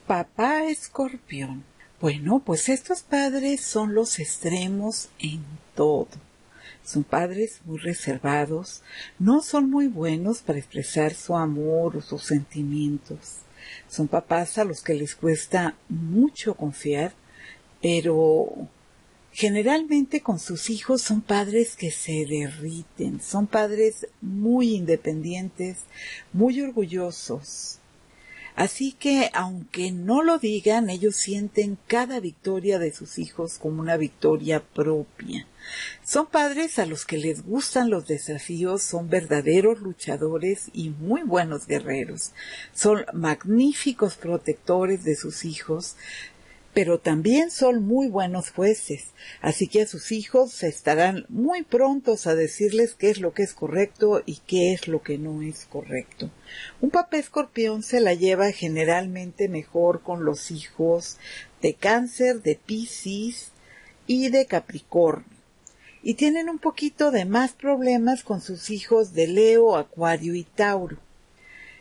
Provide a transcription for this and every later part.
Papá Escorpión. Bueno, pues estos padres son los extremos en todo. Son padres muy reservados, no son muy buenos para expresar su amor o sus sentimientos. Son papás a los que les cuesta mucho confiar, pero generalmente con sus hijos son padres que se derriten, son padres muy independientes, muy orgullosos. Así que, aunque no lo digan, ellos sienten cada victoria de sus hijos como una victoria propia. Son padres a los que les gustan los desafíos, son verdaderos luchadores y muy buenos guerreros. Son magníficos protectores de sus hijos, pero también son muy buenos jueces, así que a sus hijos estarán muy prontos a decirles qué es lo que es correcto y qué es lo que no es correcto. Un papá escorpión se la lleva generalmente mejor con los hijos de Cáncer, de Piscis y de Capricornio. Y tienen un poquito de más problemas con sus hijos de Leo, Acuario y Tauro.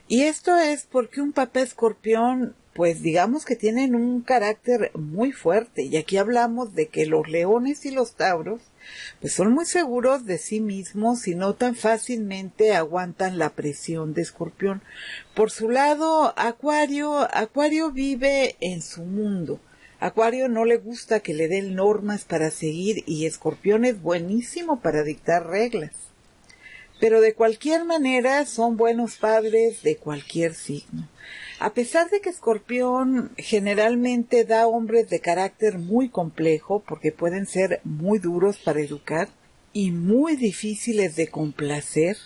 Y esto es porque un papá escorpión, pues digamos que tienen un carácter muy fuerte, y aquí hablamos de que los leones y los tauros pues son muy seguros de sí mismos y no tan fácilmente aguantan la presión de Escorpión. Por su lado, Acuario vive en su mundo. Acuario no le gusta que le den normas para seguir y Escorpión es buenísimo para dictar reglas. Pero de cualquier manera son buenos padres de cualquier signo. A pesar de que Escorpión generalmente da hombres de carácter muy complejo, porque pueden ser muy duros para educar y muy difíciles de complacer,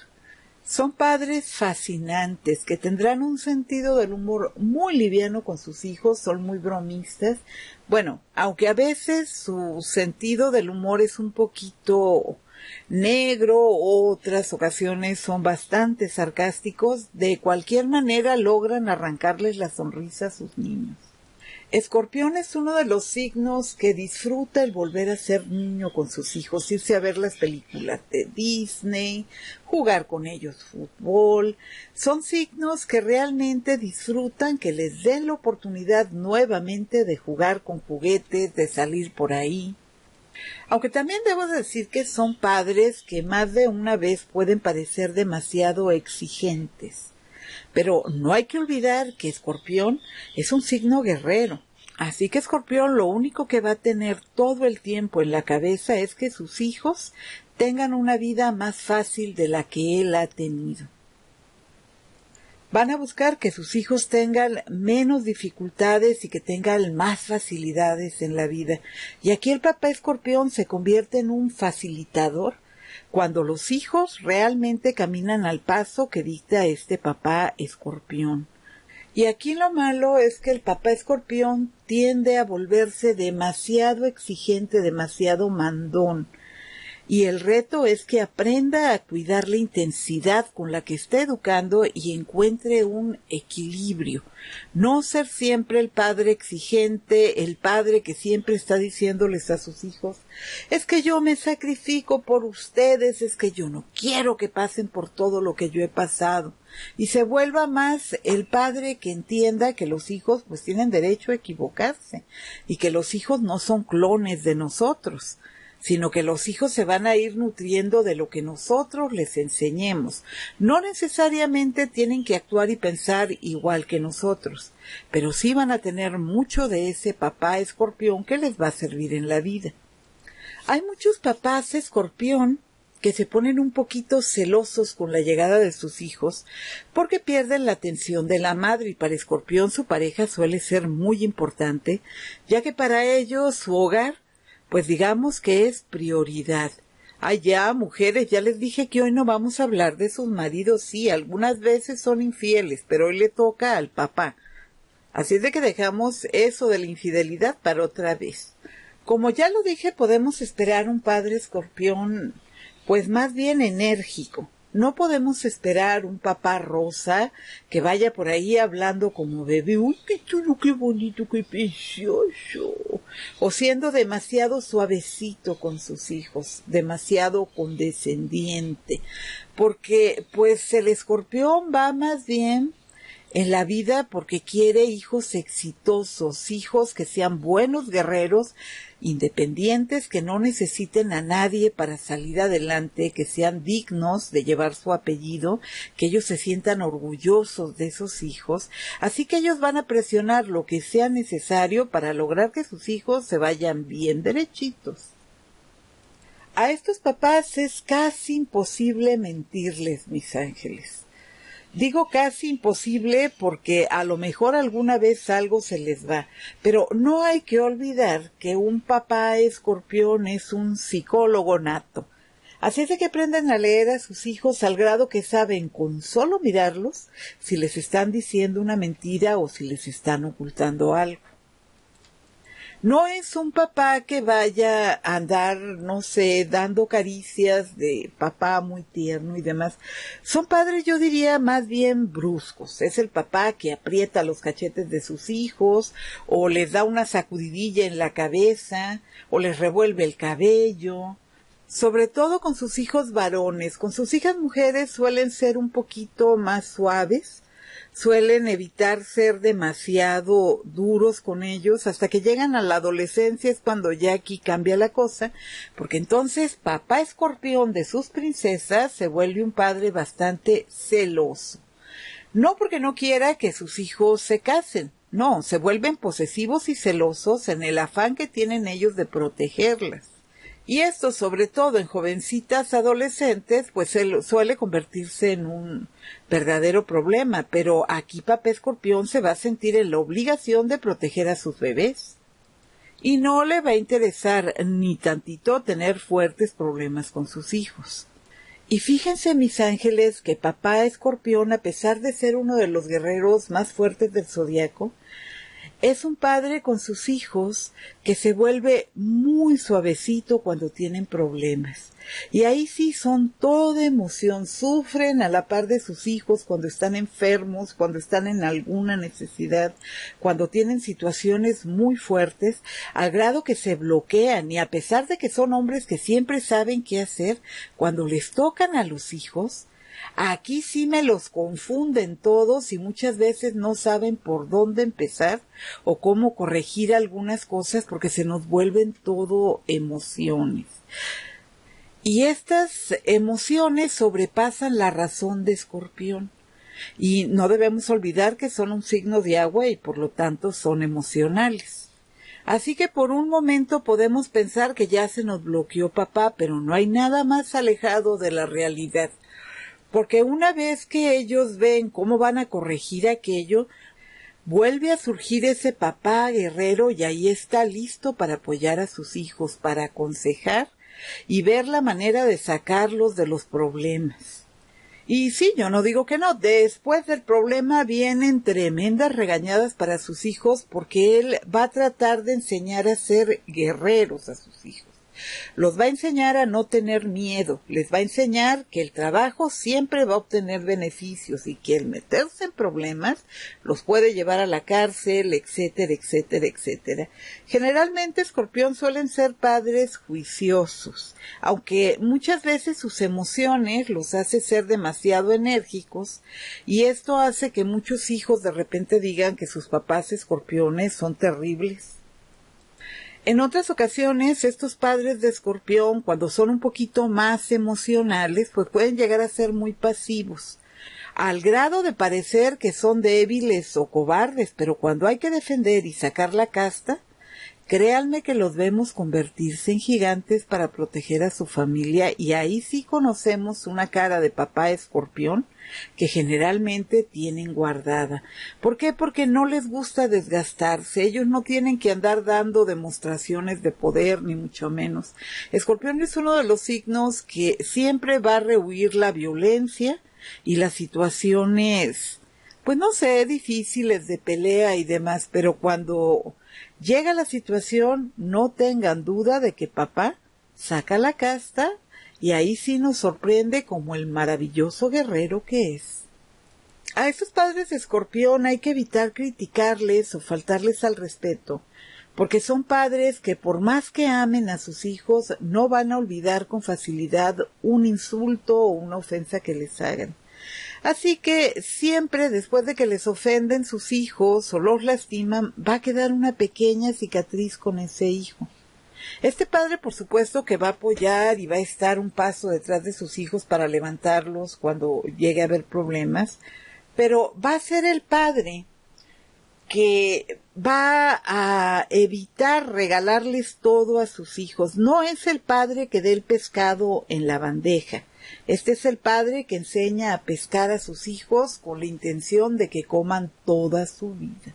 son padres fascinantes que tendrán un sentido del humor muy liviano con sus hijos, son muy bromistas. Bueno, aunque a veces su sentido del humor es un poquito negro, otras ocasiones son bastante sarcásticos, de cualquier manera logran arrancarles la sonrisa a sus niños. Escorpión es uno de los signos que disfruta el volver a ser niño con sus hijos, irse a ver las películas de Disney, jugar con ellos fútbol. Son signos que realmente disfrutan que les den la oportunidad nuevamente de jugar con juguetes, de salir por ahí. Aunque también debo decir que son padres que más de una vez pueden parecer demasiado exigentes. Pero no hay que olvidar que Escorpión es un signo guerrero. Así que Escorpión lo único que va a tener todo el tiempo en la cabeza es que sus hijos tengan una vida más fácil de la que él ha tenido. Van a buscar que sus hijos tengan menos dificultades y que tengan más facilidades en la vida. Y aquí el papá Escorpión se convierte en un facilitador cuando los hijos realmente caminan al paso que dicta este papá Escorpión. Y aquí lo malo es que el papá Escorpión tiende a volverse demasiado exigente, demasiado mandón. Y el reto es que aprenda a cuidar la intensidad con la que está educando y encuentre un equilibrio. No ser siempre el padre exigente, el padre que siempre está diciéndoles a sus hijos, es que yo me sacrifico por ustedes, es que yo no quiero que pasen por todo lo que yo he pasado. Y se vuelva más el padre que entienda que los hijos pues tienen derecho a equivocarse y que los hijos no son clones de nosotros, sino que los hijos se van a ir nutriendo de lo que nosotros les enseñemos. No necesariamente tienen que actuar y pensar igual que nosotros, pero sí van a tener mucho de ese papá Escorpión que les va a servir en la vida. Hay muchos papás Escorpión que se ponen un poquito celosos con la llegada de sus hijos porque pierden la atención de la madre, y para Escorpión su pareja suele ser muy importante, ya que para ellos su hogar pues digamos que es prioridad. Ya, mujeres, ya les dije que hoy no vamos a hablar de sus maridos. Sí, algunas veces son infieles, pero hoy le toca al papá. Así es de que dejamos eso de la infidelidad para otra vez. Como ya lo dije, podemos esperar un padre Escorpión, pues más bien enérgico. No podemos esperar un papá rosa que vaya por ahí hablando como bebé, uy, qué chulo, qué bonito, qué precioso, o siendo demasiado suavecito con sus hijos, demasiado condescendiente, porque pues el Escorpión va más bien en la vida porque quiere hijos exitosos, hijos que sean buenos guerreros, independientes, que no necesiten a nadie para salir adelante, que sean dignos de llevar su apellido, que ellos se sientan orgullosos de esos hijos. Así que ellos van a presionar lo que sea necesario para lograr que sus hijos se vayan bien derechitos. A estos papás es casi imposible mentirles, mis ángeles. Digo casi imposible porque a lo mejor alguna vez algo se les va, pero no hay que olvidar que un papá escorpión es un psicólogo nato. Así es de que aprenden a leer a sus hijos al grado que saben con solo mirarlos si les están diciendo una mentira o si les están ocultando algo. No es un papá que vaya a andar, no sé, dando caricias de papá muy tierno y demás. Son padres, yo diría, más bien bruscos. Es el papá que aprieta los cachetes de sus hijos, o les da una sacudidilla en la cabeza, o les revuelve el cabello. Sobre todo con sus hijos varones. Con sus hijas mujeres suelen ser un poquito más suaves. Suelen evitar ser demasiado duros con ellos hasta que llegan a la adolescencia, es cuando ya aquí cambia la cosa, porque entonces papá escorpión de sus princesas se vuelve un padre bastante celoso. No porque no quiera que sus hijos se casen, no, se vuelven posesivos y celosos en el afán que tienen ellos de protegerlas. Y esto, sobre todo en jovencitas adolescentes, pues suele convertirse en un verdadero problema. Pero aquí papá escorpión se va a sentir en la obligación de proteger a sus bebés. Y no le va a interesar ni tantito tener fuertes problemas con sus hijos. Y fíjense, mis ángeles, que papá escorpión, a pesar de ser uno de los guerreros más fuertes del zodiaco, es un padre con sus hijos que se vuelve muy suavecito cuando tienen problemas. Y ahí sí son toda emoción, sufren a la par de sus hijos cuando están enfermos, cuando están en alguna necesidad, cuando tienen situaciones muy fuertes, al grado que se bloquean, y a pesar de que son hombres que siempre saben qué hacer, cuando les tocan a los hijos, aquí sí me los confunden todos y muchas veces no saben por dónde empezar o cómo corregir algunas cosas porque se nos vuelven todo emociones. Y estas emociones sobrepasan la razón de Escorpión. Y no debemos olvidar que son un signo de agua y por lo tanto son emocionales. Así que por un momento podemos pensar que ya se nos bloqueó papá, pero no hay nada más alejado de la realidad. Porque una vez que ellos ven cómo van a corregir aquello, vuelve a surgir ese papá guerrero y ahí está listo para apoyar a sus hijos, para aconsejar y ver la manera de sacarlos de los problemas. Y sí, yo no digo que no, después del problema vienen tremendas regañadas para sus hijos porque él va a tratar de enseñar a ser guerreros a sus hijos. Los va a enseñar a no tener miedo, les va a enseñar que el trabajo siempre va a obtener beneficios y que el meterse en problemas los puede llevar a la cárcel, etcétera, etcétera, etcétera. Generalmente Escorpión suelen ser padres juiciosos, aunque muchas veces sus emociones los hace ser demasiado enérgicos y esto hace que muchos hijos de repente digan que sus papás escorpiones son terribles. En otras ocasiones, estos padres de Escorpión, cuando son un poquito más emocionales, pues pueden llegar a ser muy pasivos, al grado de parecer que son débiles o cobardes, pero cuando hay que defender y sacar la casta, créanme que los vemos convertirse en gigantes para proteger a su familia y ahí sí conocemos una cara de papá escorpión que generalmente tienen guardada. ¿Por qué? Porque no les gusta desgastarse. Ellos no tienen que andar dando demostraciones de poder, ni mucho menos. Escorpión es uno de los signos que siempre va a rehuir la violencia y las situaciones, pues no sé, difíciles de pelea y demás, pero cuando llega la situación, no tengan duda de que papá saca la casta y ahí sí nos sorprende como el maravilloso guerrero que es. A estos padres de Escorpión hay que evitar criticarles o faltarles al respeto, porque son padres que por más que amen a sus hijos, no van a olvidar con facilidad un insulto o una ofensa que les hagan. Así que siempre después de que les ofenden sus hijos o los lastiman, va a quedar una pequeña cicatriz con ese hijo. Este padre, por supuesto, que va a apoyar y va a estar un paso detrás de sus hijos para levantarlos cuando llegue a haber problemas, pero va a ser el padre que va a evitar regalarles todo a sus hijos. No es el padre que dé el pescado en la bandeja. Este es el padre que enseña a pescar a sus hijos con la intención de que coman toda su vida.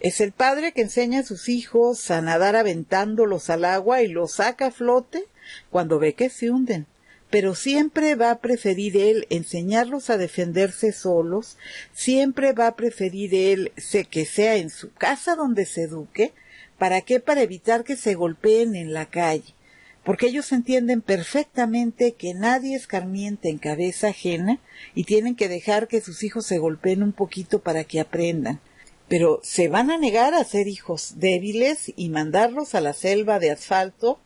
Es el padre que enseña a sus hijos a nadar aventándolos al agua y los saca a flote cuando ve que se hunden. Pero siempre va a preferir él enseñarlos a defenderse solos, siempre va a preferir él que sea en su casa donde se eduque. ¿Para qué? Para evitar que se golpeen en la calle, porque ellos entienden perfectamente que nadie escarmienta en cabeza ajena y tienen que dejar que sus hijos se golpeen un poquito para que aprendan. Pero se van a negar a ser hijos débiles y mandarlos a la selva de asfalto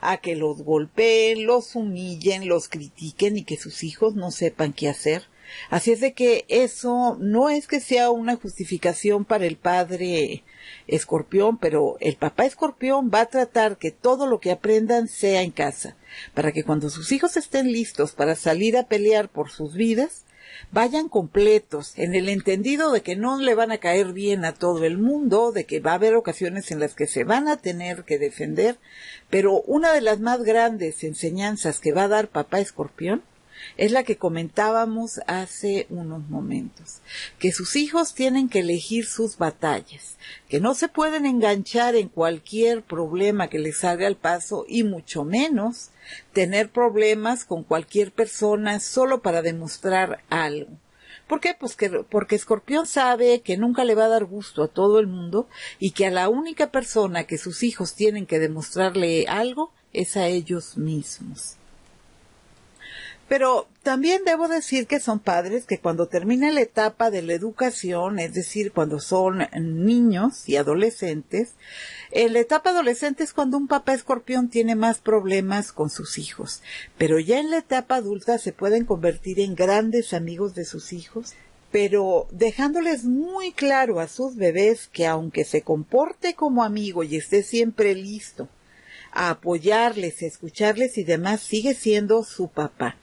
a que los golpeen, los humillen, los critiquen y que sus hijos no sepan qué hacer. Así es de que eso no es que sea una justificación para el padre escorpión, pero el papá escorpión va a tratar que todo lo que aprendan sea en casa, para que cuando sus hijos estén listos para salir a pelear por sus vidas, vayan completos, en el entendido de que no le van a caer bien a todo el mundo, de que va a haber ocasiones en las que se van a tener que defender, pero una de las más grandes enseñanzas que va a dar papá escorpión es la que comentábamos hace unos momentos, que sus hijos tienen que elegir sus batallas, que no se pueden enganchar en cualquier problema que les salga al paso y mucho menos tener problemas con cualquier persona solo para demostrar algo. ¿Por qué? Pues porque Escorpión sabe que nunca le va a dar gusto a todo el mundo y que a la única persona que sus hijos tienen que demostrarle algo es a ellos mismos. Pero también debo decir que son padres que cuando termina la etapa de la educación, es decir, cuando son niños y adolescentes, en la etapa adolescente es cuando un papá escorpión tiene más problemas con sus hijos. Pero ya en la etapa adulta se pueden convertir en grandes amigos de sus hijos, pero dejándoles muy claro a sus bebés que aunque se comporte como amigo y esté siempre listo a apoyarles, a escucharles y demás, sigue siendo su papá.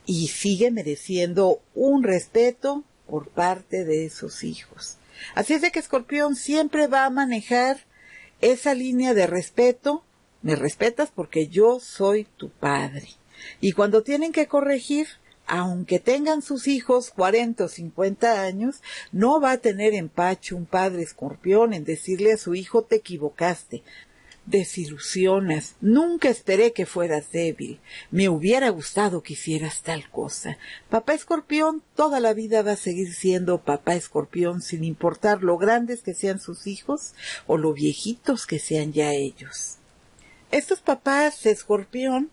Y sigue mereciendo un respeto por parte de esos hijos. Así es de que Escorpión siempre va a manejar esa línea de respeto. Me respetas porque yo soy tu padre. Y cuando tienen que corregir, aunque tengan sus hijos 40 o 50 años, no va a tener empacho un padre Escorpión en decirle a su hijo te equivocaste. Desilusionas, nunca esperé que fueras débil, me hubiera gustado que hicieras tal cosa. Papá Escorpión toda la vida va a seguir siendo papá Escorpión sin importar lo grandes que sean sus hijos o lo viejitos que sean ya ellos. Estos papás de Escorpión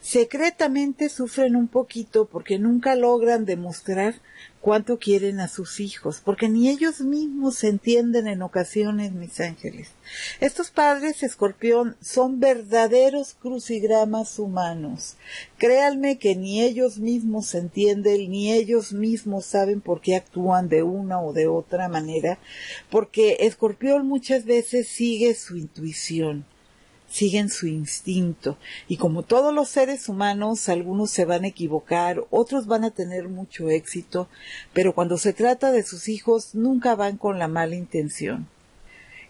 secretamente sufren un poquito porque nunca logran demostrar cuánto quieren a sus hijos, porque ni ellos mismos se entienden en ocasiones, mis ángeles. Estos padres escorpión son verdaderos crucigramas humanos. Créanme que ni ellos mismos se entienden, ni ellos mismos saben por qué actúan de una o de otra manera, porque escorpión muchas veces sigue su intuición. Siguen su instinto, y como todos los seres humanos, algunos se van a equivocar, otros van a tener mucho éxito, pero cuando se trata de sus hijos, nunca van con la mala intención.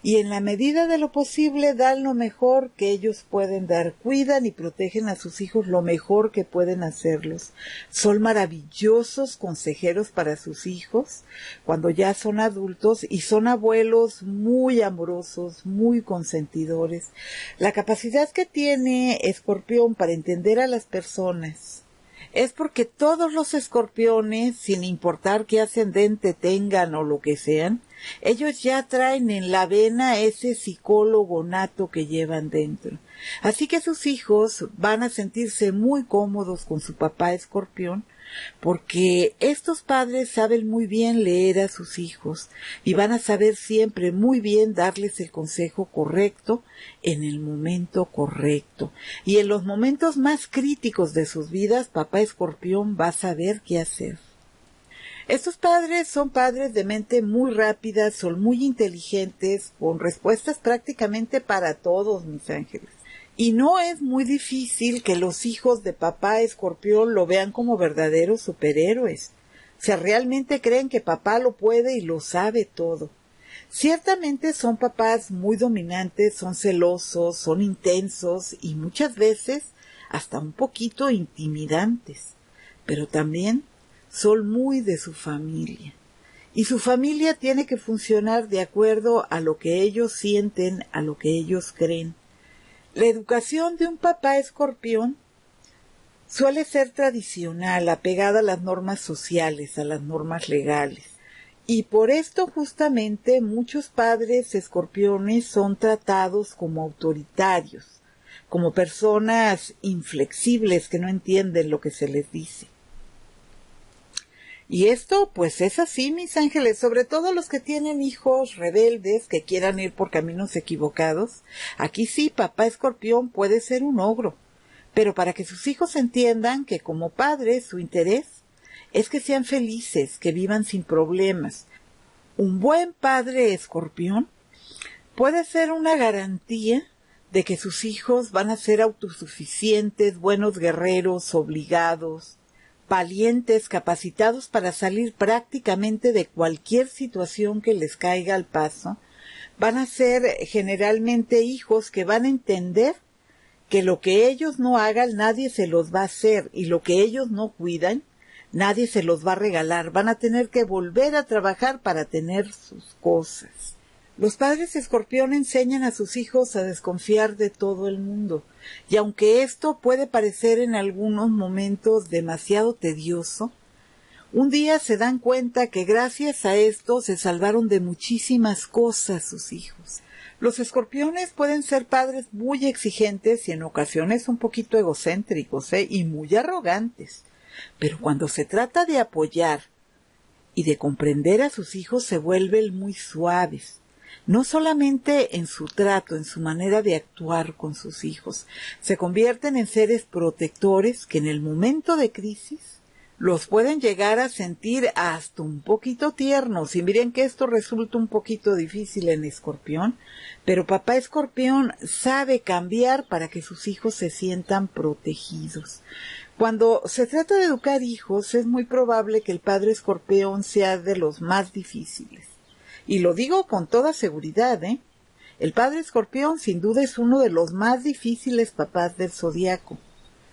Y en la medida de lo posible dan lo mejor que ellos pueden dar, cuidan y protegen a sus hijos lo mejor que pueden hacerlos. Son maravillosos consejeros para sus hijos cuando ya son adultos y son abuelos muy amorosos, muy consentidores. La capacidad que tiene Escorpión para entender a las personas es porque todos los escorpiones, sin importar qué ascendente tengan o lo que sean, ellos ya traen en la vena ese psicólogo nato que llevan dentro. Así que sus hijos van a sentirse muy cómodos con su papá escorpión, porque estos padres saben muy bien leer a sus hijos y van a saber siempre muy bien darles el consejo correcto en el momento correcto. Y en los momentos más críticos de sus vidas, papá escorpión va a saber qué hacer. Estos padres son padres de mente muy rápida, son muy inteligentes, con respuestas prácticamente para todos, mis ángeles. Y no es muy difícil que los hijos de papá Escorpión lo vean como verdaderos superhéroes. O sea, realmente creen que papá lo puede y lo sabe todo. Ciertamente son papás muy dominantes, son celosos, son intensos y muchas veces hasta un poquito intimidantes. Pero también son muy de su familia. Y su familia tiene que funcionar de acuerdo a lo que ellos sienten, a lo que ellos creen. La educación de un papá Escorpión suele ser tradicional, apegada a las normas sociales, a las normas legales. Y por esto justamente muchos padres escorpiones son tratados como autoritarios, como personas inflexibles que no entienden lo que se les dice. Y esto pues es así, mis ángeles, sobre todo los que tienen hijos rebeldes que quieran ir por caminos equivocados. Aquí sí, papá Escorpión puede ser un ogro, pero para que sus hijos entiendan que como padres su interés es que sean felices, que vivan sin problemas. Un buen padre Escorpión puede ser una garantía de que sus hijos van a ser autosuficientes, buenos guerreros, obligados, valientes, capacitados para salir prácticamente de cualquier situación que les caiga al paso. Van a ser generalmente hijos que van a entender que lo que ellos no hagan nadie se los va a hacer y lo que ellos no cuidan nadie se los va a regalar. Van a tener que volver a trabajar para tener sus cosas. Los padres Escorpión enseñan a sus hijos a desconfiar de todo el mundo. Y aunque esto puede parecer en algunos momentos demasiado tedioso, un día se dan cuenta que gracias a esto se salvaron de muchísimas cosas sus hijos. Los escorpiones pueden ser padres muy exigentes y en ocasiones un poquito egocéntricos, y muy arrogantes. Pero cuando se trata de apoyar y de comprender a sus hijos se vuelven muy suaves. No solamente en su trato, en su manera de actuar con sus hijos, se convierten en seres protectores que en el momento de crisis los pueden llegar a sentir hasta un poquito tiernos. Y miren que esto resulta un poquito difícil en Escorpión, pero papá Escorpión sabe cambiar para que sus hijos se sientan protegidos. Cuando se trata de educar hijos, es muy probable que el padre Escorpión sea de los más difíciles. Y lo digo con toda seguridad, El padre Escorpión sin duda es uno de los más difíciles papás del zodiaco.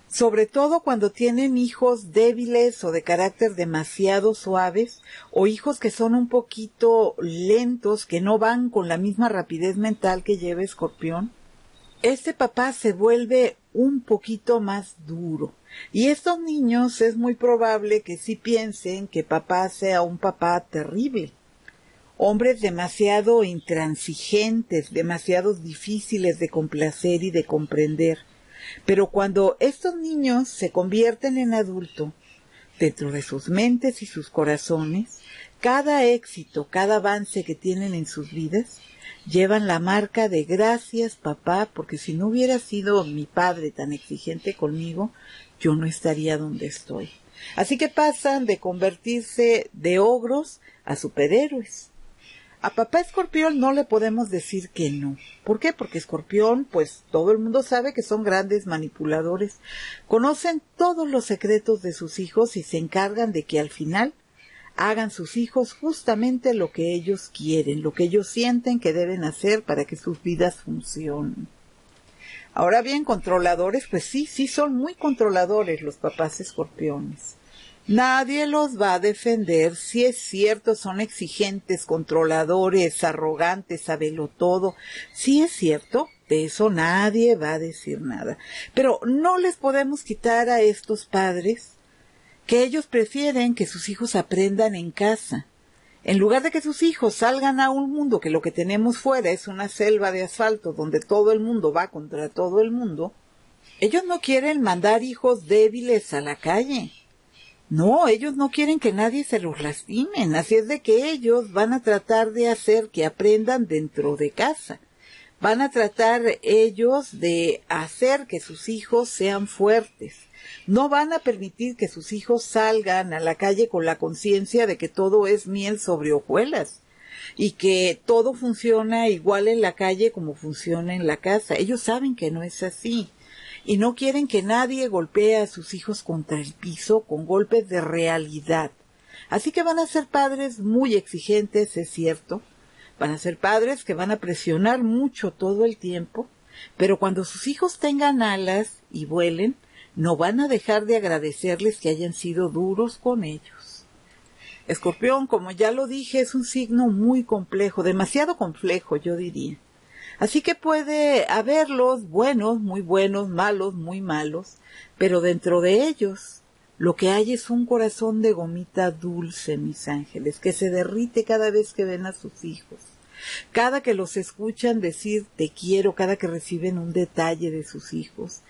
Sobre todo cuando tienen hijos débiles o de carácter demasiado suaves, o hijos que son un poquito lentos, que no van con la misma rapidez mental que lleva Escorpión. Este papá se vuelve un poquito más duro. Y estos niños es muy probable que sí piensen que papá sea un papá terrible. Hombres demasiado intransigentes, demasiado difíciles de complacer y de comprender. Pero cuando estos niños se convierten en adultos, dentro de sus mentes y sus corazones, cada éxito, cada avance que tienen en sus vidas, llevan la marca de gracias papá, porque si no hubiera sido mi padre tan exigente conmigo, yo no estaría donde estoy. Así que pasan de convertirse de ogros a superhéroes. A papá Escorpión no le podemos decir que no. ¿Por qué? Porque Escorpión, pues todo el mundo sabe que son grandes manipuladores. Conocen todos los secretos de sus hijos y se encargan de que al final hagan sus hijos justamente lo que ellos quieren, lo que ellos sienten que deben hacer para que sus vidas funcionen. Ahora bien, controladores, pues sí son muy controladores los papás escorpiones. Nadie los va a defender, si es cierto, son exigentes, controladores, arrogantes, sabelotodo. Sí es cierto, de eso nadie va a decir nada. Pero no les podemos quitar a estos padres que ellos prefieren que sus hijos aprendan en casa. En lugar de que sus hijos salgan a un mundo que lo que tenemos fuera es una selva de asfalto donde todo el mundo va contra todo el mundo, ellos no quieren mandar hijos débiles a la calle. No, ellos no quieren que nadie se los lastimen, así es de que ellos van a tratar de hacer que aprendan dentro de casa. Van a tratar ellos de hacer que sus hijos sean fuertes. No van a permitir que sus hijos salgan a la calle con la conciencia de que todo es miel sobre hojuelas y que todo funciona igual en la calle como funciona en la casa. Ellos saben que no es así y no quieren que nadie golpee a sus hijos contra el piso con golpes de realidad. Así que van a ser padres muy exigentes, es cierto. Van a ser padres que van a presionar mucho todo el tiempo, pero cuando sus hijos tengan alas y vuelen, no van a dejar de agradecerles que hayan sido duros con ellos. Escorpión, como ya lo dije, es un signo muy complejo, demasiado complejo, yo diría. Así que puede haberlos buenos, malos, muy malos, pero dentro de ellos lo que hay es un corazón de gomita dulce, mis ángeles, que se derrite cada vez que ven a sus hijos. Cada que los escuchan decir te quiero, cada que reciben un detalle de sus hijos.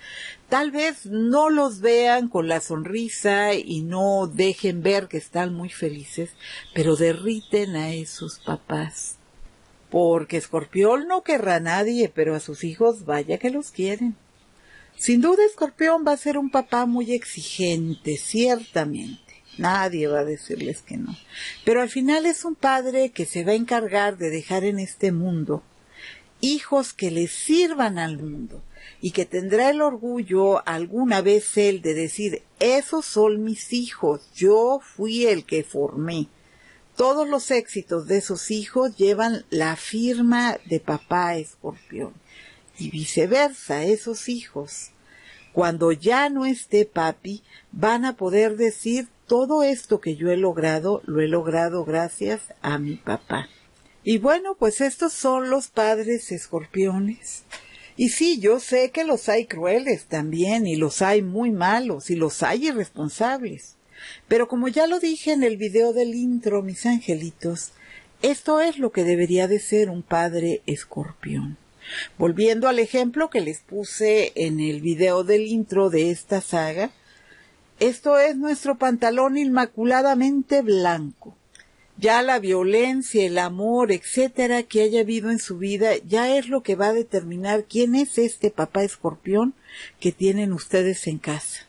Tal vez no los vean con la sonrisa y no dejen ver que están muy felices, pero derriten a esos papás. Porque Escorpión no querrá a nadie, pero a sus hijos vaya que los quieren. Sin duda Escorpión va a ser un papá muy exigente, ciertamente. Nadie va a decirles que no. Pero al final es un padre que se va a encargar de dejar en este mundo hijos que le sirvan al mundo y que tendrá el orgullo alguna vez él de decir, esos son mis hijos, yo fui el que formé. Todos los éxitos de esos hijos llevan la firma de papá Escorpión. Y viceversa, esos hijos, cuando ya no esté papi, van a poder decir, todo esto que yo he logrado, lo he logrado gracias a mi papá. Y bueno, pues estos son los padres escorpiones. Y sí, yo sé que los hay crueles también, y los hay muy malos, y los hay irresponsables. Pero como ya lo dije en el video del intro, mis angelitos, esto es lo que debería de ser un padre escorpión. Volviendo al ejemplo que les puse en el video del intro de esta saga, esto es nuestro pantalón inmaculadamente blanco. Ya la violencia, el amor, etcétera, que haya habido en su vida, ya es lo que va a determinar quién es este papá escorpión que tienen ustedes en casa.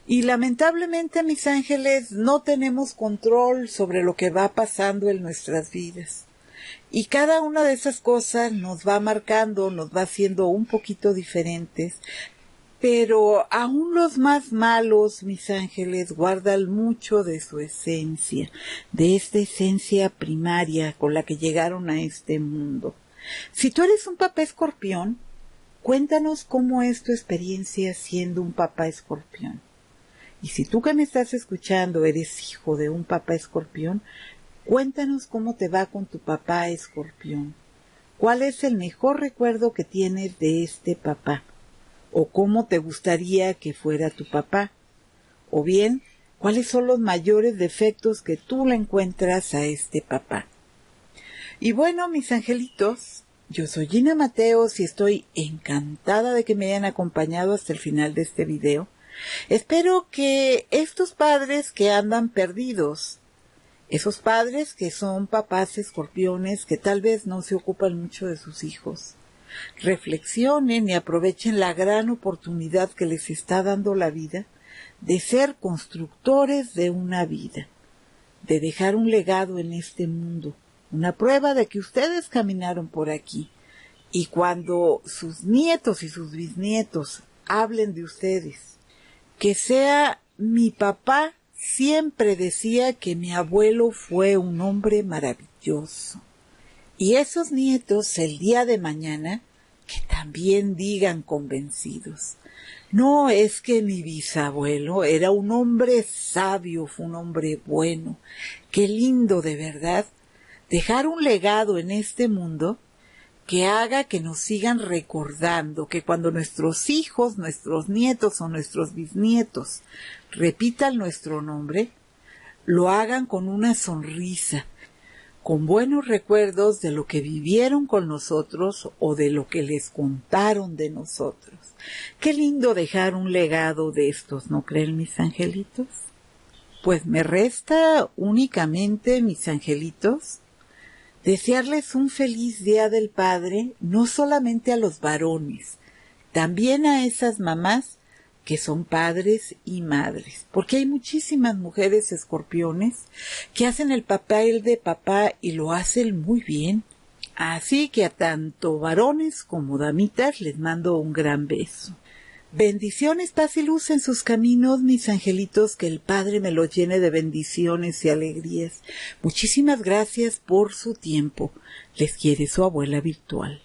Y lamentablemente, mis ángeles, no tenemos control sobre lo que va pasando en nuestras vidas. Y cada una de esas cosas nos va marcando, nos va haciendo un poquito diferentes. Pero aún los más malos, mis ángeles, guardan mucho de su esencia, de esta esencia primaria con la que llegaron a este mundo. Si tú eres un papá escorpión, cuéntanos cómo es tu experiencia siendo un papá escorpión. Y si tú que me estás escuchando eres hijo de un papá escorpión, cuéntanos cómo te va con tu papá escorpión. ¿Cuál es el mejor recuerdo que tienes de este papá? ¿O cómo te gustaría que fuera tu papá? O bien, ¿cuáles son los mayores defectos que tú le encuentras a este papá? Y bueno, mis angelitos, yo soy Gina Mateos y estoy encantada de que me hayan acompañado hasta el final de este video. Espero que estos padres que andan perdidos, esos padres que son papás escorpiones que tal vez no se ocupan mucho de sus hijos, reflexionen y aprovechen la gran oportunidad que les está dando la vida de ser constructores de una vida, de dejar un legado en este mundo, una prueba de que ustedes caminaron por aquí. Y cuando sus nietos y sus bisnietos hablen de ustedes, que sea mi papá siempre decía que mi abuelo fue un hombre maravilloso. Y esos nietos el día de mañana que también digan convencidos, no es que mi bisabuelo era un hombre sabio, fue un hombre bueno. Qué lindo de verdad dejar un legado en este mundo que haga que nos sigan recordando, que cuando nuestros hijos, nuestros nietos o nuestros bisnietos repitan nuestro nombre, lo hagan con una sonrisa, con buenos recuerdos de lo que vivieron con nosotros o de lo que les contaron de nosotros. Qué lindo dejar un legado de estos, ¿no creen, mis angelitos? Pues me resta únicamente, mis angelitos, desearles un feliz Día del Padre, no solamente a los varones, también a esas mamás que son padres y madres, porque hay muchísimas mujeres escorpiones que hacen el papel de papá y lo hacen muy bien. Así que a tanto varones como damitas les mando un gran beso. Bendiciones, paz y luz en sus caminos, mis angelitos, que el Padre me los llene de bendiciones y alegrías. Muchísimas gracias por su tiempo. Les quiere su abuela virtual.